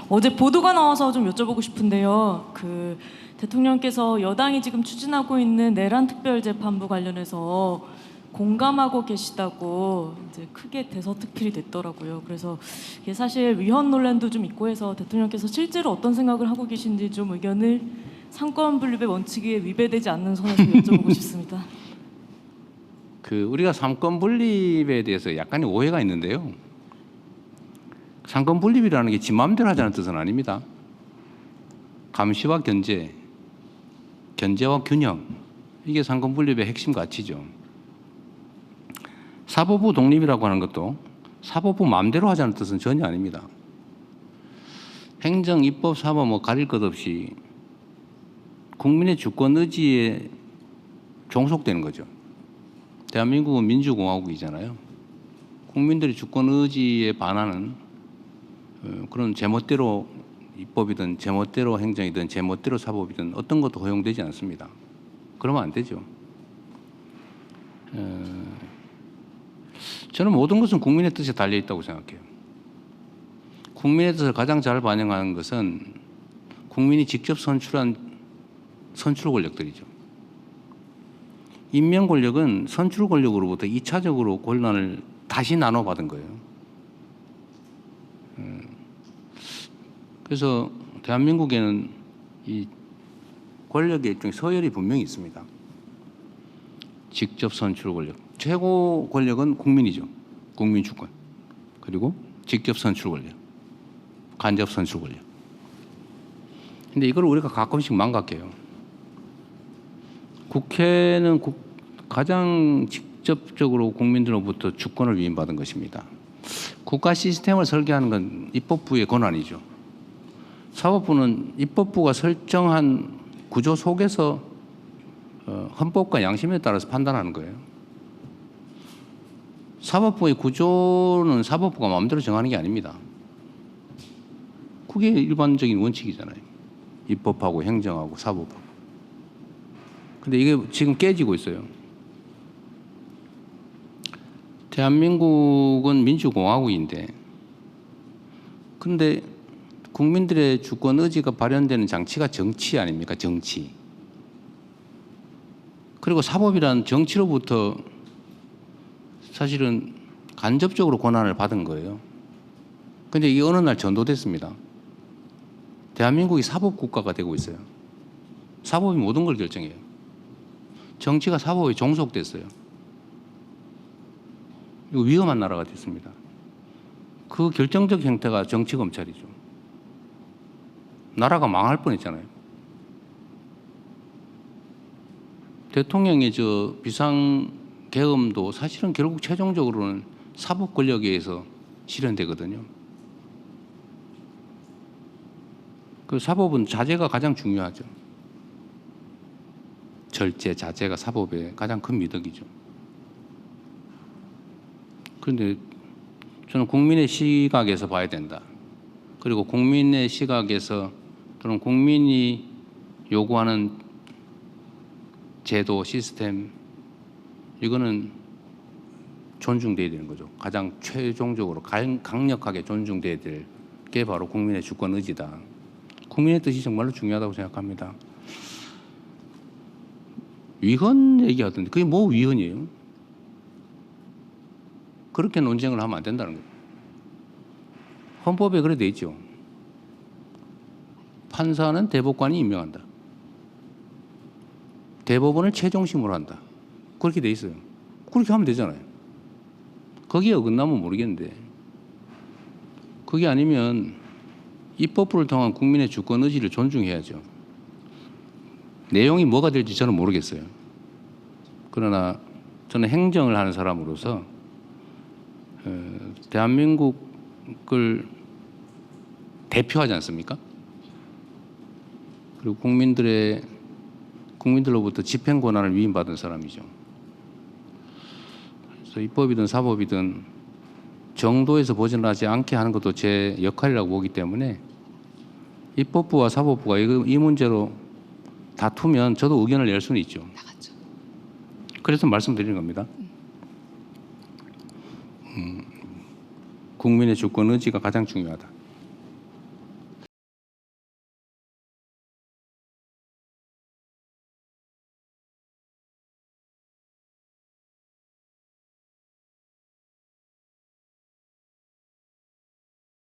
어제 보도가 나와서 좀 여쭤보고 싶은데요. 대통령께서 여당이 지금 추진하고 있는 내란 특별재판부 관련해서 공감하고 계시다고 이제 크게 대서특필이 됐더라고요. 그래서 이게 사실 위헌 논란도 좀 있고 해서 대통령께서 실제로 어떤 생각을 하고 계신지 좀 의견을 상권 분립의 원칙에 위배되지 않는 선에서 여쭤보고 싶습니다. 우리가 삼권 분립에 대해서 약간의 오해가 있는데요. 삼권 분립이라는 게 지 마음대로 하자는 뜻은 아닙니다. 감시와 견제, 견제와 균형, 이게 삼권 분립의 핵심 가치죠. 사법부 독립이라고 하는 것도 사법부 마음대로 하자는 뜻은 전혀 아닙니다. 행정, 입법, 사법 뭐 가릴 것 없이 국민의 주권 의지에 종속되는 거죠. 대한민국은 민주공화국이잖아요. 국민들의 주권 의지에 반하는 그런 제멋대로 입법이든 제멋대로 행정이든 제멋대로 사법이든 어떤 것도 허용되지 않습니다. 그러면 안 되죠. 저는 모든 것은 국민의 뜻에 달려 있다고 생각해요. 국민의 뜻을 가장 잘 반영하는 것은 국민이 직접 선출한 선출 권력들이죠. 임명 권력은 선출 권력으로부터 2차적으로 권한을 다시 나눠받은 거예요. 그래서 대한민국에는 이 권력의 일종의 서열이 분명히 있습니다. 직접 선출 권력. 최고 권력은 국민이죠. 국민 주권. 그리고 직접 선출 권력. 간접 선출 권력. 근데 이걸 우리가 가끔씩 망각해요. 국회는 가장 직접적으로 국민들로부터 주권을 위임받은 것입니다. 국가 시스템을 설계하는 건 입법부의 권한이죠. 사법부는 입법부가 설정한 구조 속에서 헌법과 양심에 따라서 판단하는 거예요. 사법부의 구조는 사법부가 마음대로 정하는 게 아닙니다. 그게 일반적인 원칙이잖아요. 입법하고 행정하고 사법하고. 근데 이게 지금 깨지고 있어요. 대한민국은 민주공화국인데 근데 국민들의 주권 의지가 발현되는 장치가 정치 아닙니까? 정치. 그리고 사법이란 정치로부터 사실은 간접적으로 권한을 받은 거예요. 근데 이게 어느 날 전도됐습니다. 대한민국이 사법국가가 되고 있어요. 사법이 모든 걸 결정해요. 정치가 사법에 종속됐어요. 이거 위험한 나라가 됐습니다. 그 결정적 형태가 정치검찰이죠. 나라가 망할 뻔했잖아요. 대통령의 비상계엄도 사실은 결국 최종적으로는 사법 권력에 의해서 실현되거든요. 그 사법은 자제가 가장 중요하죠. 절제, 자제가 사법의 가장 큰 미덕이죠. 그런데 저는 국민의 시각에서 봐야 된다. 그리고 국민의 시각에서 또는 국민이 요구하는 제도, 시스템, 이거는 존중돼야 되는 거죠. 가장 최종적으로 강력하게 존중돼야 될 게 바로 국민의 주권 의지다. 국민의 뜻이 정말로 중요하다고 생각합니다. 위헌 얘기하던데 그게 뭐 위헌이에요? 그렇게 논쟁을 하면 안 된다는 거예요. 헌법에 그래 돼 있죠. 판사는 대법관이 임명한다. 대법원을 최종심으로 한다. 그렇게 돼 있어요. 그렇게 하면 되잖아요. 거기에 어긋나면 모르겠는데 그게 아니면 입법부를 통한 국민의 주권 의지를 존중해야죠. 내용이 뭐가 될지 저는 모르겠어요. 그러나 저는 행정을 하는 사람으로서 대한민국을 대표하지 않습니까? 그리고 국민들로부터 집행 권한을 위임받은 사람이죠. 그래서 입법이든 사법이든 정도에서 벗어나지 않게 하는 것도 제 역할이라고 보기 때문에 입법부와 사법부가 이 문제로 다투면 저도 의견을 낼 수는 있죠. 그래서 말씀드리는 겁니다. 국민의 주권 의지가 가장 중요하다.